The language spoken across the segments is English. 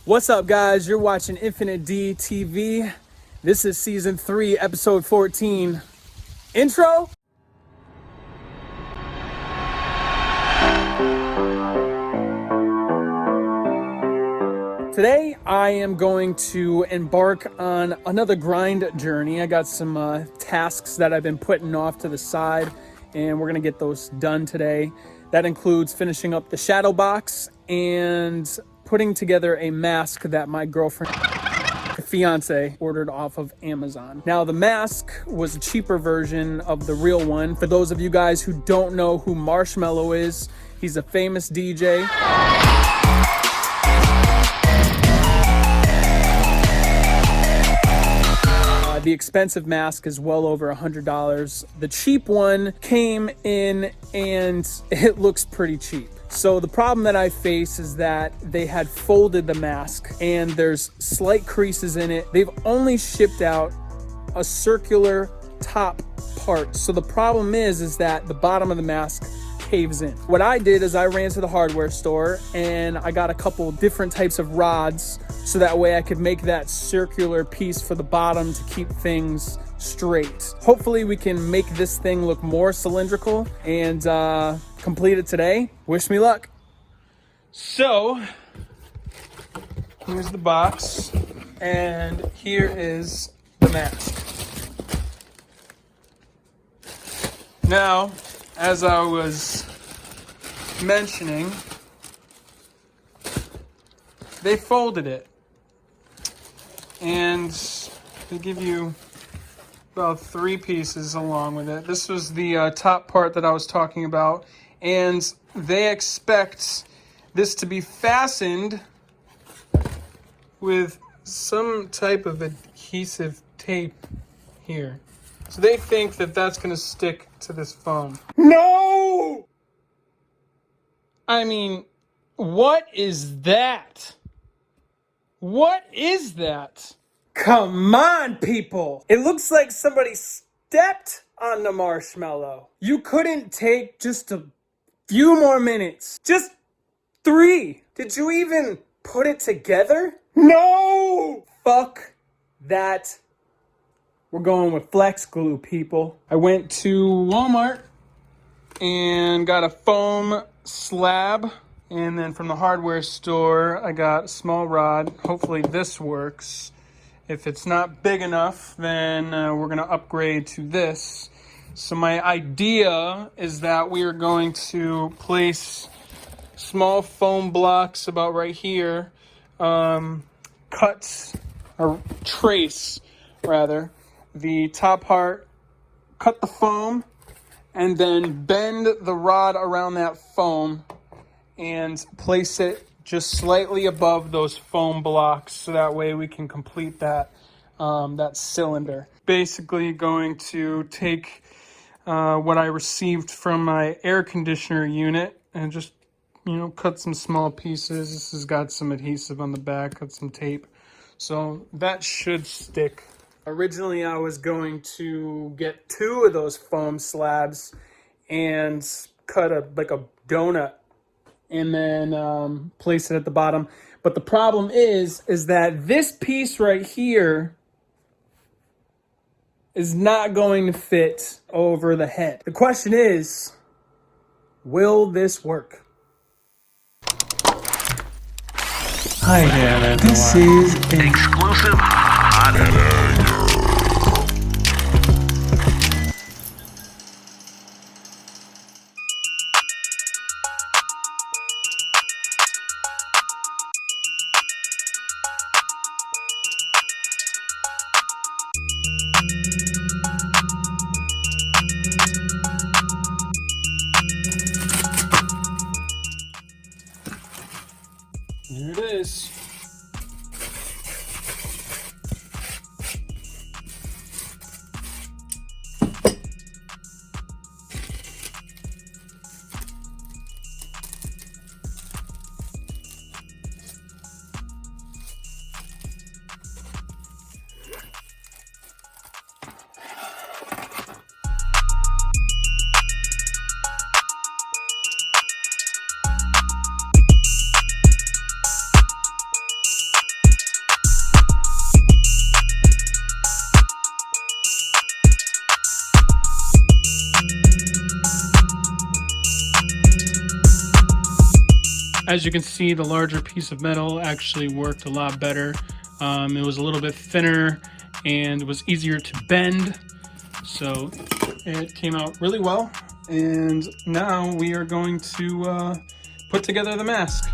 What's up, guys? You're watching infinitDTV. This is season 3, episode 14. Intro. Today, I am going to embark on another grind journey. I got some tasks that I've been putting off to the side, and we're gonna get those done today. That includes finishing up the shadow box and putting together a mask that my girlfriend, fiance, ordered off of Amazon. Now, the mask was a cheaper version of the real one. For those of you guys who don't know who Marshmello is, he's a famous DJ. The expensive mask is well over $100. The cheap one came in and it looks pretty cheap. So the problem that I face is that they had folded the mask and there's slight creases in it. They've only shipped out a circular top part. So the problem is that the bottom of the mask caves in. What I did is I ran to the hardware store and I got a couple different types of rods so that way I could make that circular piece for the bottom to keep things straight. Hopefully we can make this thing look more cylindrical and complete it today. Wish me luck. So here's the box and here is the mask. Now, as I was mentioning, they folded it and they give you about 3 pieces along with it. This was the top part that I was talking about, and they expect this to be fastened with some type of adhesive tape here. So they think that that's going to stick to this foam. No! I mean, what is that? What is that? Come on, people. It looks like somebody stepped on the marshmallow. You couldn't take just a few more minutes. Just 3. Did you even put it together? No! Fuck that. We're going with flex glue, people. I went to Walmart and got a foam slab. And then from the hardware store, I got a small rod. Hopefully this works. If it's not big enough, then we're gonna upgrade to this. So my idea is that we are going to place small foam blocks about right here, cut, or trace rather, the top part, cut the foam, and then bend the rod around that foam and place it just slightly above those foam blocks so that way we can complete that that cylinder. Basically going to take what I received from my air conditioner unit and just, cut some small pieces. This has got some adhesive on the back, cut some tape. So that should stick. Originally I was going to get 2 of those foam slabs and cut a donut and then place it at the bottom. But the problem is that this piece right here is not going to fit over the head. The question is, will this work? Hi there, everyone. This is an exclusive hot Here it is. As you can see, the larger piece of metal actually worked a lot better. It was a little bit thinner and it was easier to bend. So it came out really well. And now we are going to put together the mask.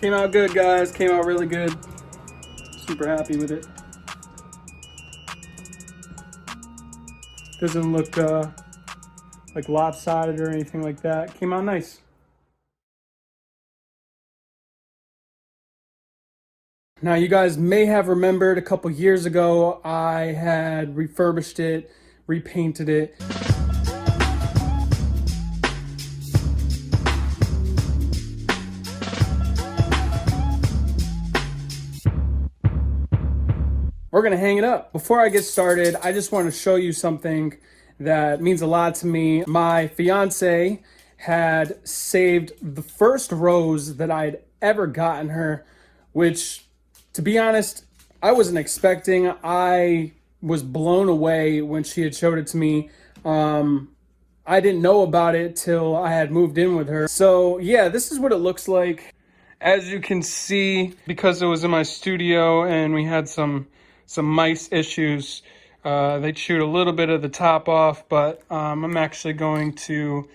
Came out good, guys. Came out really good. Super happy with it. Doesn't look like lopsided or anything like that. Came out nice. Now, you guys may have remembered a couple years ago, I had refurbished it, repainted it. We're gonna hang it up. Before I get started, I just want to show you something that means a lot to me. My fiance had saved the first rose that I'd ever gotten her, which, to be honest, I wasn't expecting. I was blown away when she had showed it to me. I didn't know about it till I had moved in with her. So yeah, this is what it looks like. As you can see, because it was in my studio and we had some mice issues, they chewed a little bit of the top off, but I'm actually going to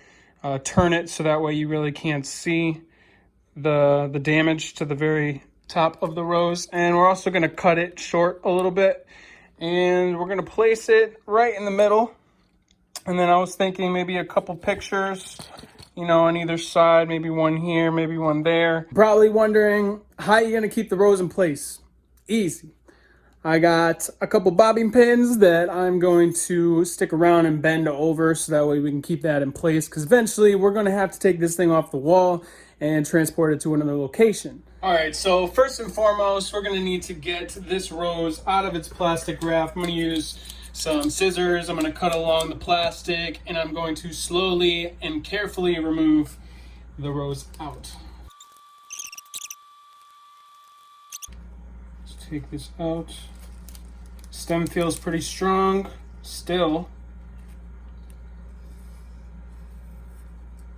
turn it so that way you really can't see the damage to the very top of the rose. And we're also going to cut it short a little bit, and we're going to place it right in the middle. And then I was thinking maybe a couple pictures, you know, on either side, maybe one here, maybe one there. Probably wondering, how are you going to keep the rose in place? Easy. I got a couple bobbing pins that I'm going to stick around and bend over so that way we can keep that in place, because eventually we're going to have to take this thing off the wall and transport it to another location. All right, so first and foremost, we're going to need to get this rose out of its plastic wrap. I'm going to use some scissors. I'm going to cut along the plastic, and I'm going to slowly and carefully remove the rose out. Let's take this out. Stem feels pretty strong still.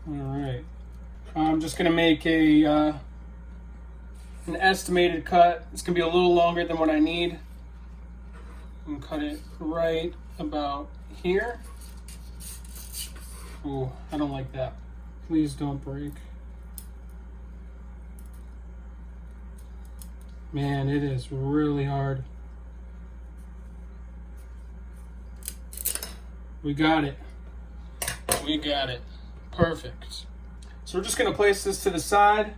All right. I'm just gonna make an estimated cut. It's gonna be a little longer than what I need. I'm gonna cut it right about here. Oh, I don't like that. Please don't break. Man, it is really hard. We got it. We got it. Perfect. So we're just going to place this to the side,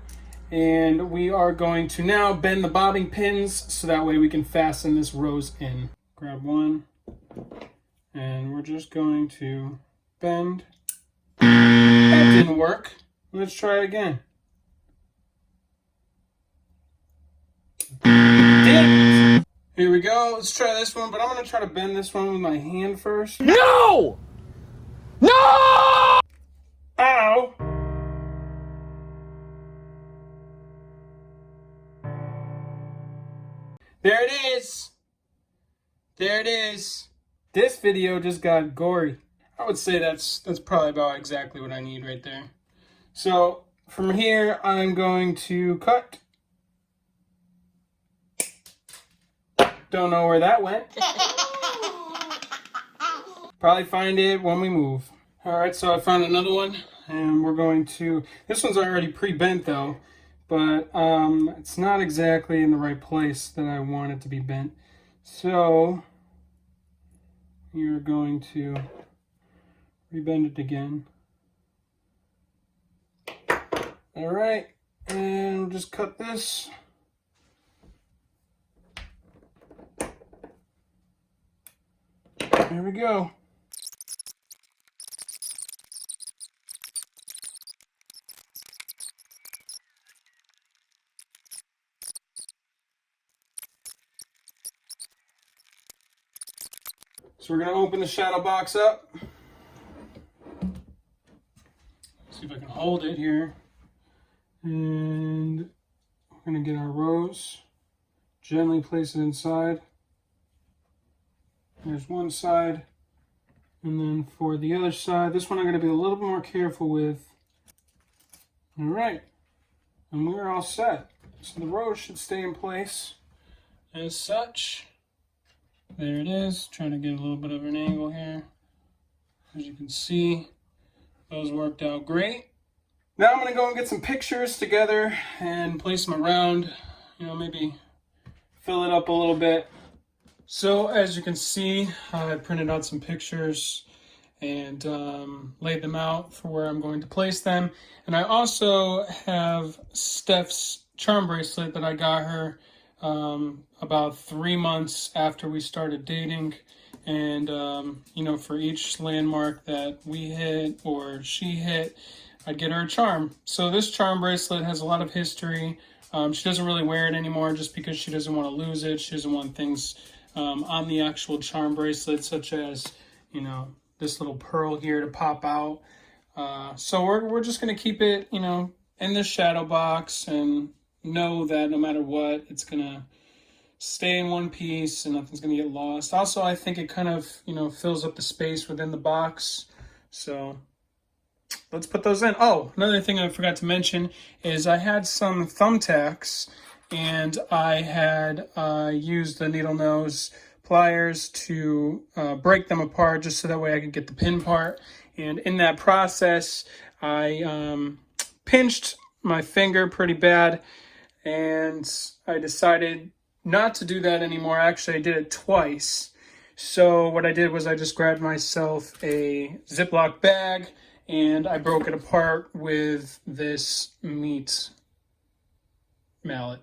and we are going to now bend the bobbing pins so that way we can fasten this rose in. Grab one, and we're just going to bend. That didn't work. Let's try it again. Damn it. Here we go. Let's try this one, but I'm going to try to bend this one with my hand first. No! No! Ow! There it is. There it is. This video just got gory. I would say that's probably about exactly what I need right there. So from here, I'm going to cut. Don't know where that went. Probably find it when we move. All right, so I found another one, and we're going to, this one's already pre-bent though, but it's not exactly in the right place that I want it to be bent. So you're going to rebend it again. All right, and we'll just cut this. There we go. So we're going to open the shadow box up. See if I can hold it here. And we're going to get our rose. Gently place it inside. There's one side. And then for the other side, this one I'm going to be a little bit more careful with. All right. And we're all set. So the rose should stay in place as such. There it is. Trying to get a little bit of an angle here. As you can see, those worked out great. Now I'm going to go and get some pictures together and place them around. You know, maybe fill it up a little bit. So as you can see, I printed out some pictures and laid them out for where I'm going to place them. And I also have Steph's charm bracelet that I got her about 3 months after we started dating. And, you know, for each landmark that we hit or she hit, I'd get her a charm. So this charm bracelet has a lot of history. She doesn't really wear it anymore just because she doesn't want to lose it. She doesn't want things on the actual charm bracelet, such as, you know, this little pearl here to pop out. So we're just going to keep it, you know, in the shadow box and know that no matter what, it's going to stay in one piece and nothing's going to get lost. Also, I think it kind of, you know, fills up the space within the box. So let's put those in. Oh, another thing I forgot to mention is I had some thumbtacks and I had used the needle nose pliers to break them apart just so that way I could get the pin part. And in that process, I pinched my finger pretty bad and I decided not to do that anymore. Actually, I did it twice. So what I did was I just grabbed myself a Ziploc bag and I broke it apart with this meat mallet.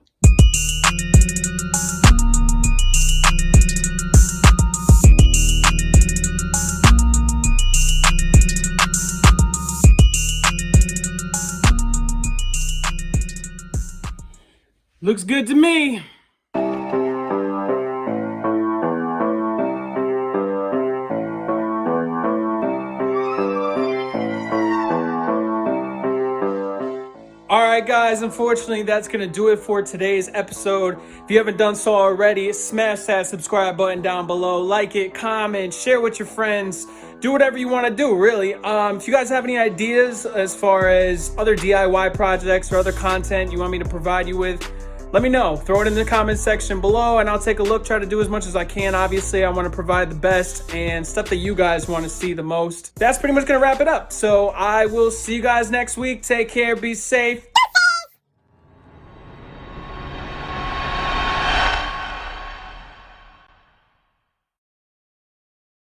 Looks good to me. Alright guys, unfortunately that's going to do it for today's episode. If you haven't done so already, smash that subscribe button down below. Like it, comment, share with your friends. Do whatever you want to do, really. If you guys have any ideas as far as other DIY projects or other content you want me to provide you with, let me know. Throw it in the comment section below and I'll take a look, try to do as much as I can. Obviously, I want to provide the best and stuff that you guys want to see the most. That's pretty much going to wrap it up. So I will see you guys next week. Take care. Be safe.